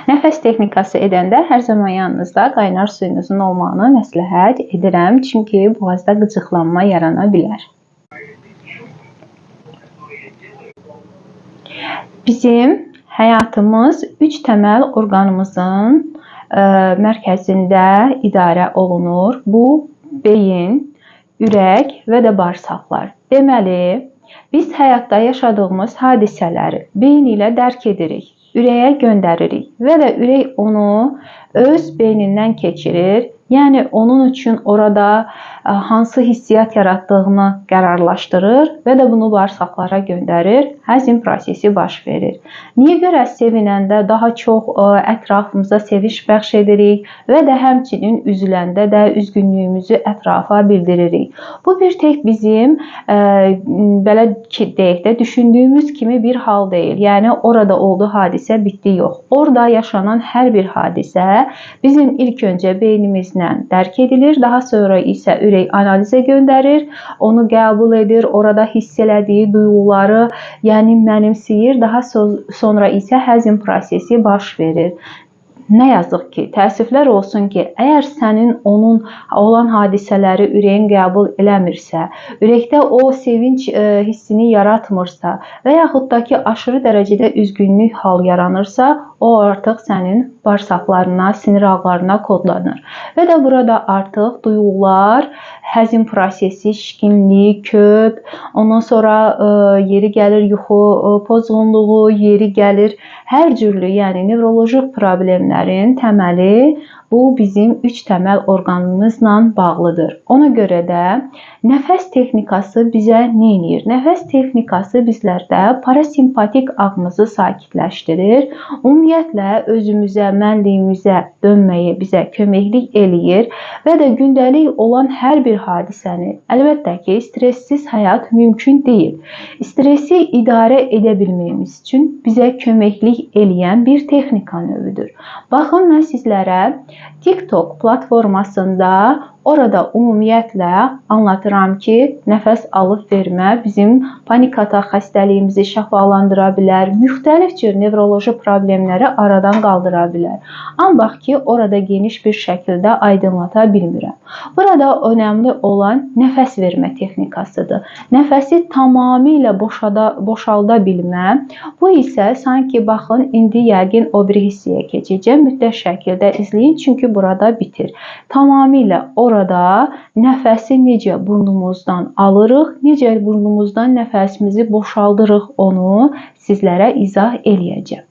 Nəfəs texnikası edəndə hər zaman yanınızda qaynar suyunuzun olmağını məsləhət edirəm, çünki boğazda qıcıqlanma yarana bilər. Bizim həyatımız 3 təməl orqanımızın mərkəzində idarə olunur. Bu, beyin, ürək və də bağırsaqlar. Deməli, biz həyatda yaşadığımız hadisələri beyin ilə dərk edirik, ürəyə göndəririk və də ürək onu öz beynindən keçirir. Yəni, onun üçün orada hansı hissiyat yaratdığını qərarlaşdırır və də bunu bağırsaqlara göndərir, həzm prosesi baş verir. Niyə görə sevinəndə daha çox ətrafımıza sevinç bəxş edirik və də həmçinin üzüləndə də üzgünlüyümüzü ətrafa bildiririk. Bu bir tək bizim belə deyək də düşündüyümüz kimi bir hal deyil. Yəni, orada oldu hadisə, bitdi yox. Orada yaşanan hər bir hadisə bizim ilk öncə beynimizlə dərk edilir, daha sonra isə ürək analizə göndərir, onu qəbul edir, orada hiss elədiyi duyğuları, yəni mənimsəyir, daha sonra isə həzm prosesi baş verir. Nə yazıq ki, təəssüflər olsun ki, əgər sənin onun olan hadisələri ürəyin qəbul eləmirsə, ürəkdə o sevinç hissini yaratmırsa və yaxud da ki, aşırı dərəcədə üzgünlük hal yaranırsa, o artıq sənin bağırsaqlarına, sinir ağlarına kodlanır. Və də burada artıq duyğular, həzm prosesi, şişkinlik, köp, ondan sonra yeri gəlir yuxu pozğunluğu, yeri gəlir hər cürlü, yəni nevroloji problemlərin təməli bu bizim 3 təməl orqanımızla bağlıdır. Ona görə də nəfəs texnikası bizə nə edir? Nəfəs texnikası bizlərdə parasimpatik ağımızı sakitləşdirir. Ümumiyyətlə, özümüzə, mənliyimizə dönməyə bizə köməklik eləyir və də gündəlik olan hər bir hadisəni, əlbəttə ki, stressiz həyat mümkün deyil. Stressi idarə edə bilməyimiz üçün bizə köməklik eləyən bir texnika növüdür. Baxın, mən sizlərə TikTok platformasında orada ümumiyyətlə anlatıram ki, nəfəs alıb vermə bizim panik ataq xəstəliyimizi şəfalandıra bilər, müxtəlif cür nevroloji problemləri aradan qaldıra bilər. Amma bax ki, orada geniş bir şəkildə aydınlata bilmirəm. Burada önəmli olan nəfəs vermə texnikasıdır. Nəfəsi tamamilə boşalda bilmə. Bu isə sanki baxın, indi yəqin o bir hissəyə keçəcəm. Mütləq şəkildə izləyin, çünki burada bitir. Tamamilə orada nəfəsi necə burnumuzdan alırıq, necə burnumuzdan nəfəsimizi boşaldırıq, onu sizlərə izah eləyəcəm.